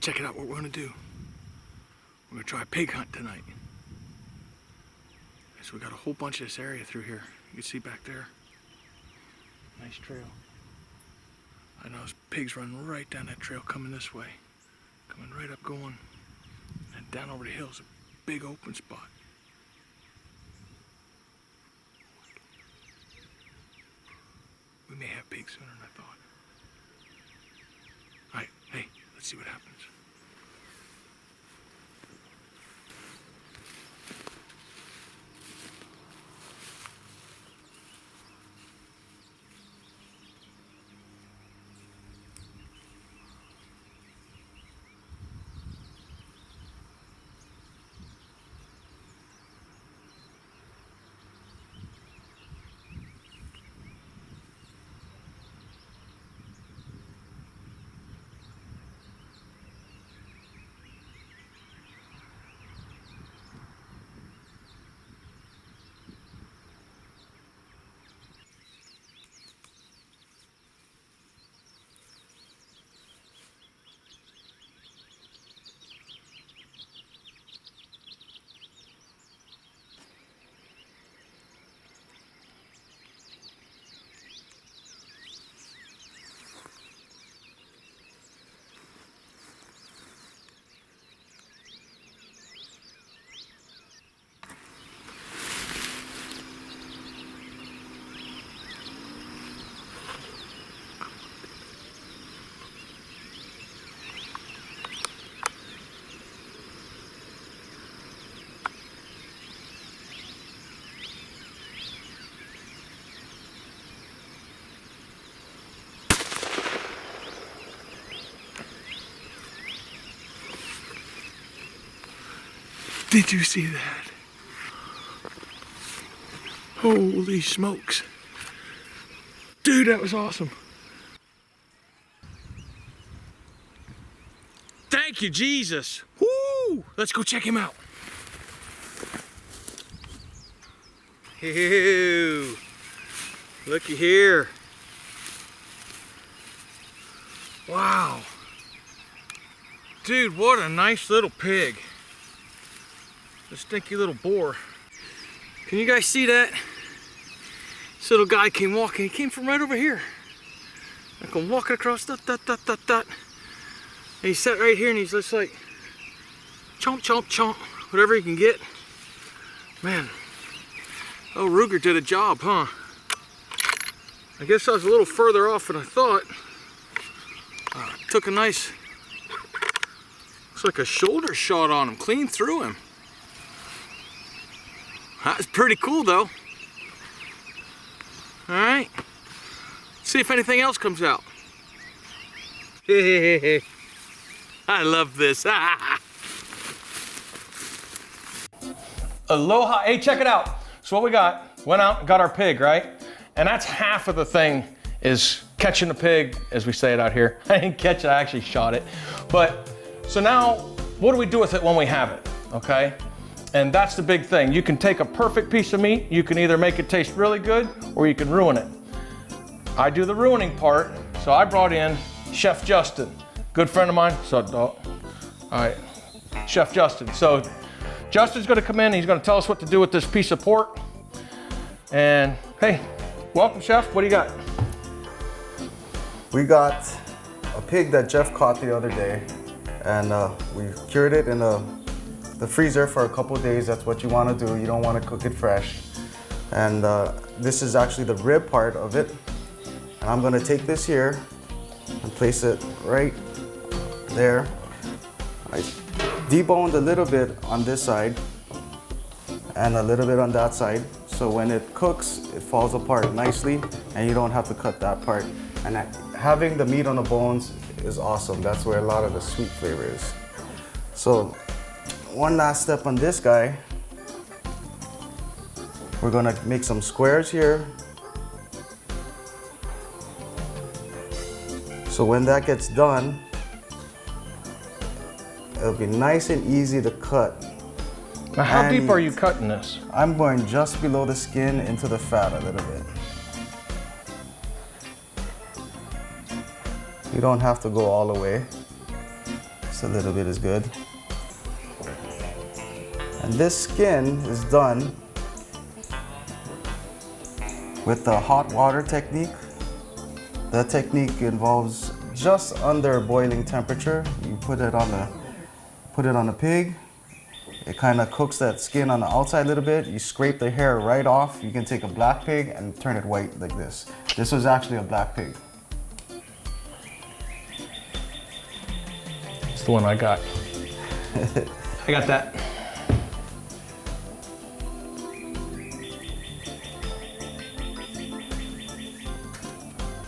check it out what we're gonna do. We're gonna try a pig hunt tonight. So we got a whole bunch of this area through here. You can see back there. Nice trail. I know there's pigs running right down that trail coming this way. Coming right up going. And down over the hills, a big open spot. We may have pigs sooner than I thought. Alright, hey, let's see what happens. Did you see that? Holy smokes. Dude, that was awesome. Thank you, Jesus. Woo! Let's go check him out. Ew. Looky here. Wow. Dude, what a nice little pig. The stinky little boar. Can you guys see that? This little guy came walking. He came from right over here. I come walking across, dot, dot, dot, dot, dot. And he sat right here and he's just like, chomp, chomp, chomp, whatever he can get. Man, oh, Ruger did a job, huh? I guess I was a little further off than I thought. Took a nice, looks like a shoulder shot on him, clean through him. That's pretty cool though. All right, see if anything else comes out. I love this. Aloha, hey, check it out. So what we got, went out and got our pig, right? And that's half of the thing is catching the pig, as we say it out here. I didn't catch it, I actually shot it. But, so now, what do we do with it when we have it, okay? And that's the big thing. You can take a perfect piece of meat, you can either make it taste really good, or you can ruin it. I do the ruining part, so I brought in Chef Justin, good friend of mine. So, all right, Chef Justin. So, Justin's gonna come in, he's gonna tell us what to do with this piece of pork. And, hey, welcome, Chef, what do you got? We got a pig that Jeff caught the other day, and we cured it in the freezer for a couple of days. That's what you want to do. You don't want to cook it fresh. And this is actually the rib part of it. And I'm going to take this here and place it right there. I deboned a little bit on this side and a little bit on that side. So when it cooks, it falls apart nicely and you don't have to cut that part. And having the meat on the bones is awesome. That's where a lot of the sweet flavor is. So one last step on this guy. We're gonna make some squares here. So when that gets done, it'll be nice and easy to cut. Now how deep are you cutting this? I'm going just below the skin into the fat a little bit. You don't have to go all the way. Just a little bit is good. And this skin is done with the hot water technique. That technique involves just under boiling temperature. You put it on the pig. It kind of cooks that skin on the outside a little bit. You scrape the hair right off. You can take a black pig and turn it white like this. This was actually a black pig. It's the one I got. I got that.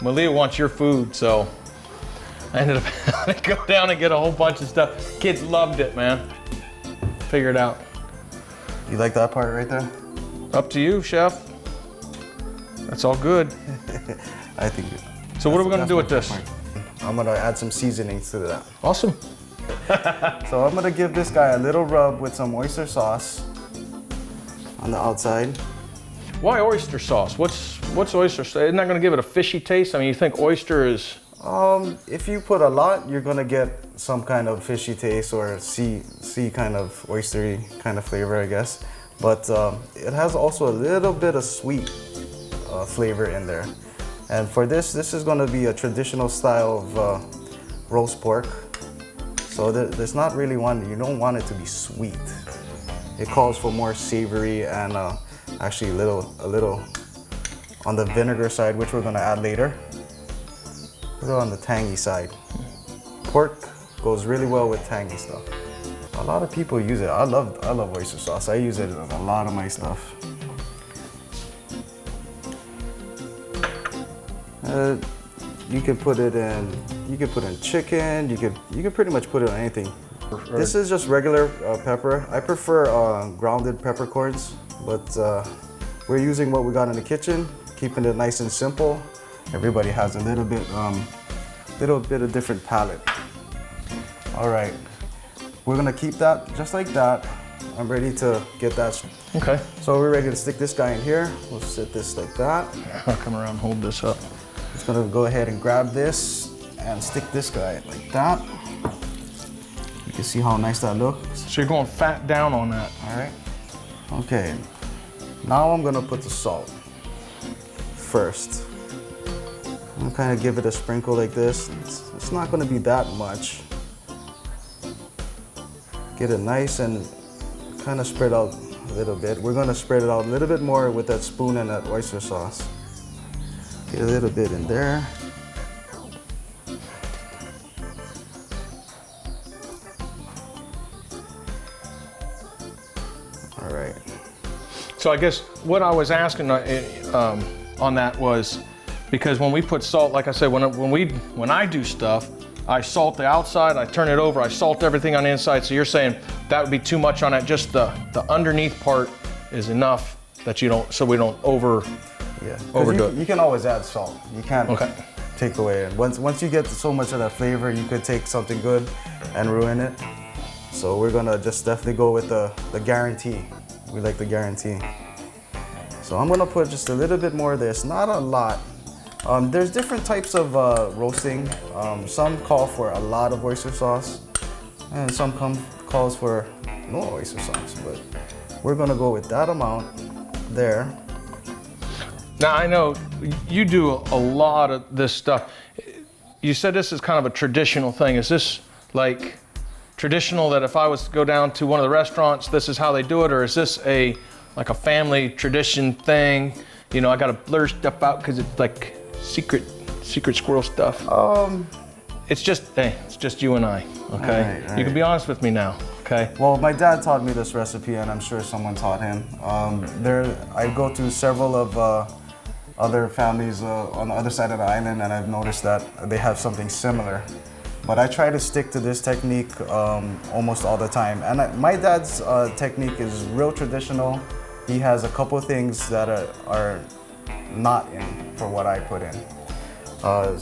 Malia wants your food, so I ended up having to go down and get a whole bunch of stuff. Kids loved it, man. Figure it out. You like that part right there? Up to you, chef. That's all good. I think. So what are we gonna do with this? I'm gonna add some seasonings to that. Awesome. So I'm gonna give this guy a little rub with some oyster sauce on the outside. Why oyster sauce? What's oyster sauce? Isn't that gonna give it a fishy taste? I mean, you think oyster is... If you put a lot, you're gonna get some kind of fishy taste or sea kind of oystery kind of flavor, I guess. But it has also a little bit of sweet flavor in there. And for this is gonna be a traditional style of roast pork. So there's not really one, you don't want it to be sweet. It calls for more savory and actually a little on the vinegar side, which we're gonna add later. A little on the tangy side. Pork goes really well with tangy stuff. A lot of people use it. I love oyster sauce. I use it in a lot of my stuff. You can put it in chicken. You could pretty much put it on anything. This is just regular pepper. I prefer grounded peppercorns, but we're using what we got in the kitchen, keeping it nice and simple. Everybody has a little bit of different palate. All right, we're gonna keep that just like that. I'm ready to get that. Okay. So we're ready to stick this guy in here. We'll sit this like that. I'll come around and hold this up. Just gonna go ahead and grab this and stick this guy like that. You can see how nice that looks. So you're going fat down on that. All right. Okay. Now I'm gonna put the salt first. I'm gonna kind of give it a sprinkle like this. It's not gonna be that much. Get it nice and kind of spread out a little bit. We're gonna spread it out a little bit more with that spoon and that oyster sauce. Get a little bit in there. All right. So I guess what I was asking on that was, because when we put salt, like I said, when I do stuff, I salt the outside, I turn it over, I salt everything on the inside. So you're saying that would be too much on it. Just the underneath part is enough that you don't, so we don't overdo it. You can always add salt. You can't take away it. Once you get so much of that flavor, you could take something good and ruin it. So we're gonna just definitely go with the guarantee. We like the guarantee. So I'm gonna put just a little bit more of this, not a lot. There's different types of roasting. Some call for a lot of oyster sauce, and some calls for no oyster sauce. But we're gonna go with that amount there. Now I know you do a lot of this stuff. You said this is kind of a traditional thing. Is this like traditional that if I was to go down to one of the restaurants, this is how they do it, or is this like a family tradition thing? You know, I gotta blur stuff out because it's like secret squirrel stuff. It's just you and I, okay? All right. You can be honest with me now, okay? Well, my dad taught me this recipe, and I'm sure someone taught him. I go to several of other families on the other side of the island, and I've noticed that they have something similar. But I try to stick to this technique almost all the time. And my dad's technique is real traditional. He has a couple things that are not in for what I put in.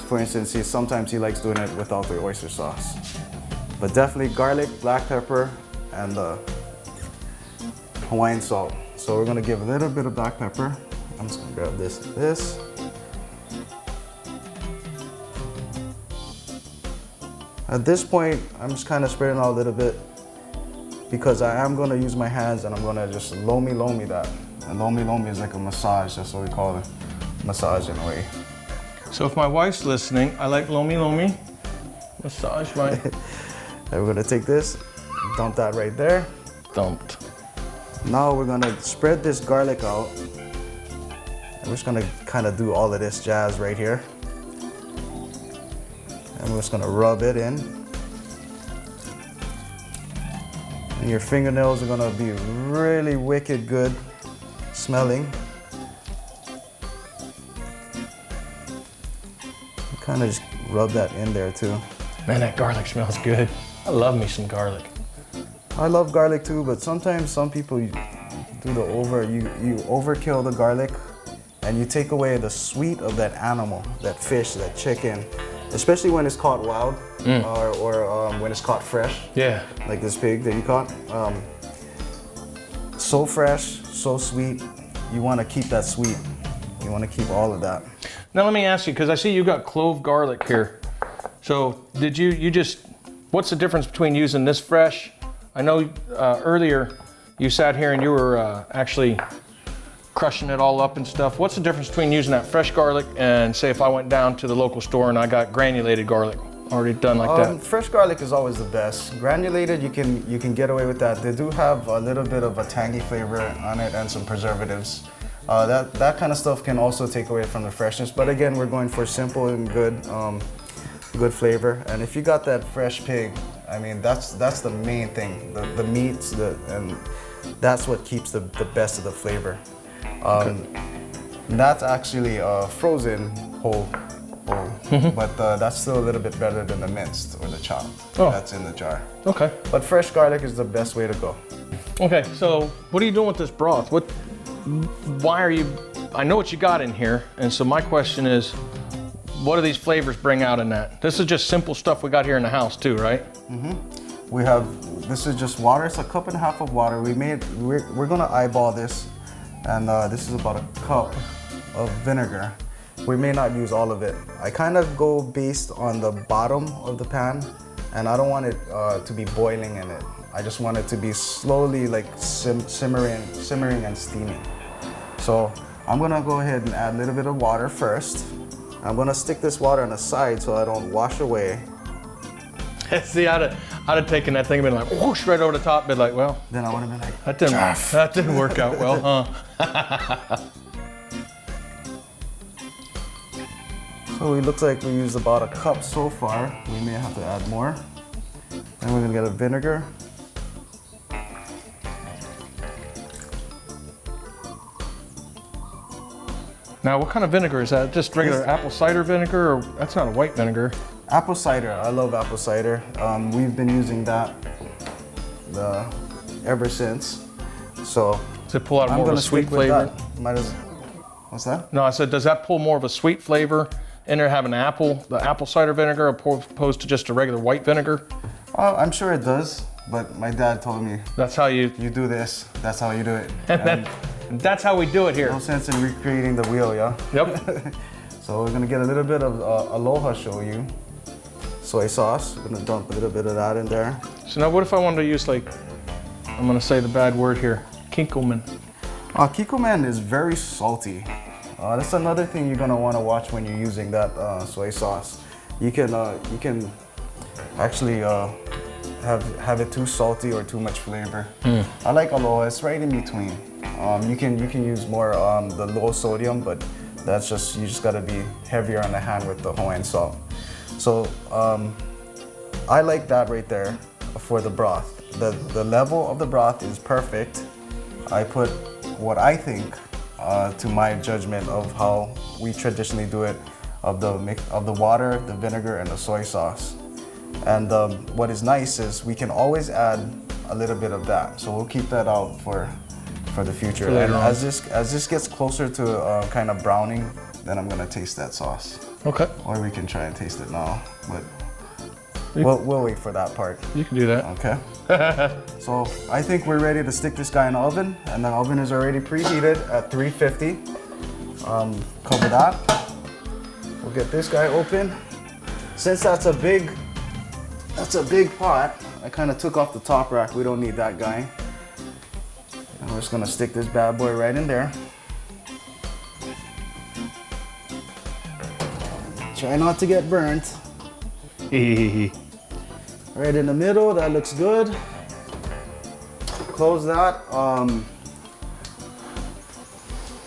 For instance, sometimes he likes doing it without the oyster sauce. But definitely garlic, black pepper, and Hawaiian salt. So we're gonna give a little bit of black pepper. I'm just gonna grab this. At this point, I'm just kind of spreading out a little bit because I am gonna use my hands and I'm gonna just lomi that. And lomi is like a massage, that's what we call it. Massage in a way. So if my wife's listening, I like lomi. Massage my... And we're gonna take this, dump that right there. Dumped. Now we're gonna spread this garlic out. And we're just gonna kind of do all of this jazz right here. And we're just gonna rub it in. And your fingernails are gonna be really wicked good smelling. Kind of just rub that in there too. Man, that garlic smells good. I love me some garlic. I love garlic too, but sometimes some people do the you overkill the garlic and you take away the sweet of that animal, that fish, that chicken, especially when it's caught wild or when it's caught fresh. Yeah. Like this pig that you caught. So fresh, so sweet. You want to keep that sweet. You want to keep all of that. Now let me ask you, because I see you got clove garlic here. So did you just, what's the difference between using this fresh? I know earlier you sat here and you were actually crushing it all up and stuff. What's the difference between using that fresh garlic and say if I went down to the local store and I got granulated garlic already done like that? Fresh garlic is always the best. Granulated, you can get away with that. They do have a little bit of a tangy flavor on it and some preservatives. That kind of stuff can also take away from the freshness. But again, we're going for simple and good flavor. And if you got that fresh pig, I mean, that's the main thing. The meats, and that's what keeps the best of the flavor. That's actually frozen whole, but that's still a little bit better than the minced or the chopped. That's in the jar. Okay. But fresh garlic is the best way to go. Okay, so what are you doing with this broth? Why are you, I know what you got in here, and so my question is, what do these flavors bring out in that? This is just simple stuff we got here in the house too, right? Mm-hmm. This is just water. It's a cup and a half of water. We're gonna eyeball this, and this is about a cup of vinegar. We may not use all of it. I kind of go based on the bottom of the pan, and I don't want it to be boiling in it. I just want it to be slowly like simmering and steaming. So I'm gonna go ahead and add a little bit of water first. I'm gonna stick this water on the side so I don't wash away. See, I'd have taken that thing and been like, whoosh, right over the top, been like, well. Then I would have been like, that didn't work out well, huh? So it looks like we used about a cup so far. We may have to add more. Then we're gonna get a vinegar. Now, what kind of vinegar is that? Just regular apple cider vinegar, or that's not a white vinegar? Apple cider. I love apple cider. We've been using that ever since. So does it pull out more of a sweet flavor? What's that? No, I said, does that pull more of a sweet flavor in there having the apple cider vinegar opposed to just a regular white vinegar? I'm sure it does, but my dad told me. That's how you do this. That's how you do it. And that's how we do it here. No sense in recreating the wheel, yeah? Yep. So we're gonna get a little bit of Aloha shoyu, soy sauce. We're gonna dump a little bit of that in there. So now what if I wanted to use, like, I'm gonna say the bad word here, kikkoman. Kikkoman is very salty. That's another thing you're gonna wanna watch when you're using that soy sauce. You can actually have it too salty or too much flavor. I like Aloha, it's right in between. You can use more the low sodium, but that's just, you just gotta be heavier on the hand with the Hawaiian salt. So I like that right there for the broth. The level of the broth is perfect. I put what I think, to my judgment of how we traditionally do it, of the water, the vinegar, and the soy sauce. And what is nice is we can always add a little bit of that. So we'll keep that out for the future. And as this gets closer to kind of browning, then I'm gonna taste that sauce. Okay. Or we can try and taste it now, but we'll wait for that part. You can do that. Okay. So I think we're ready to stick this guy in the oven, and the oven is already preheated at 350. Cover that. We'll get this guy open. Since that's a big That's a big pot. I kind of took off the top rack. We don't need that guy. And we're just gonna stick this bad boy right in there. Try not to get burnt. Right in the middle, that looks good. Close that.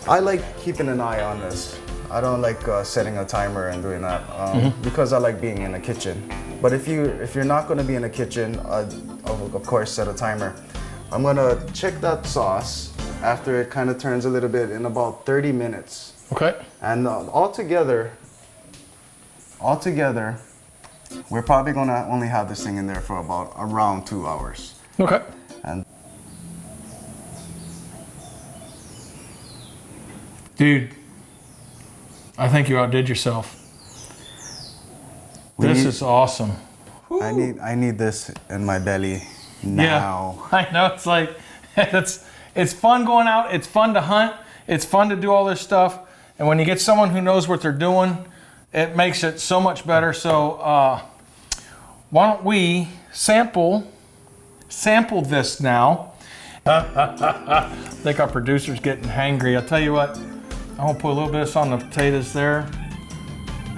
I like keeping an eye on this. I don't like setting a timer and doing that because I like being in the kitchen. But if you're not going to be in the kitchen, of course set a timer. I'm going to check that sauce after it kind of turns a little bit in about 30 minutes. Okay. And altogether, we're probably going to only have this thing in there for about around 2 hours. Okay. And dude, I think you outdid yourself. This is awesome. I need this in my belly now. Yeah, I know. It's like it's fun going out. It's fun to hunt. It's fun to do all this stuff. And when you get someone who knows what they're doing, it makes it so much better. So why don't we sample this now? I think our producer's getting hangry. I'll tell you what. I'm gonna put a little bit of this on the potatoes there.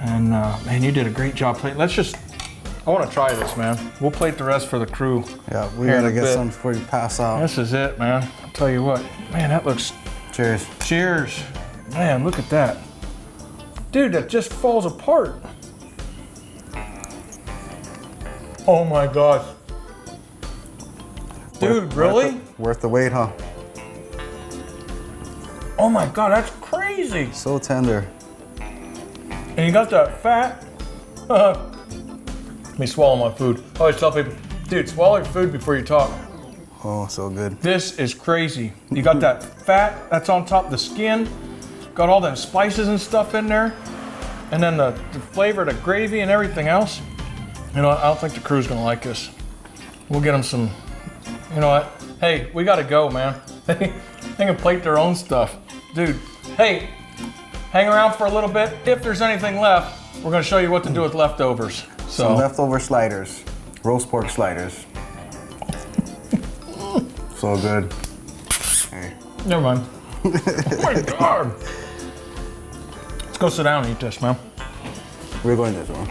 And man, you did a great job plating. I wanna try this, man. We'll plate the rest for the crew. Yeah, we gotta get some before you pass out. This is it, man. I'll tell you what. Man, that looks... Cheers. Cheers. Man, look at that. Dude, that just falls apart. Oh my gosh. Dude, really? Worth the wait, huh? Oh my God, that's crazy. So tender. And you got that fat. Let me swallow my food. I always tell people, dude, swallow your food before you talk. Oh, so good. This is crazy. You got that fat that's on top of the skin, got all them spices and stuff in there, and then the flavor, the gravy and everything else. You know what, I don't think the crew's gonna like this. We'll get them some, you know what? Hey, we gotta go, man. They can plate their own stuff. Dude, hey, hang around for a little bit. If there's anything left, we're gonna show you what to do with leftovers. So some leftover sliders, roast pork sliders. So good. Hey. Never mind. Oh my God. Let's go sit down and eat this, man. We're going this one.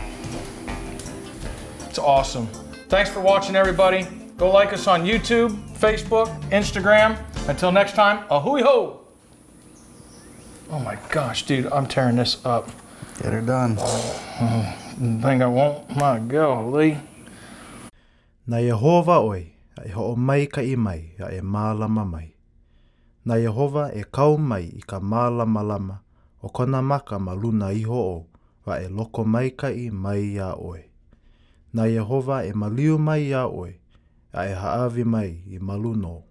It's awesome. Thanks for watching, everybody. Go like us on YouTube, Facebook, Instagram. Until next time, a-hooey ho! Oh my gosh, dude, I'm tearing this up. Get her done. Think I won't? My golly. Na Yehova oi, a e ho'o mai ka I mai, a e mālama mai. Na Yehova e kau mai I ka mālama lama, o kona maka ma luna iho o, wa e loko mai ka I mai ia oe. Na Yehova e maliu mai ia oe, a e haawi mai I maluno.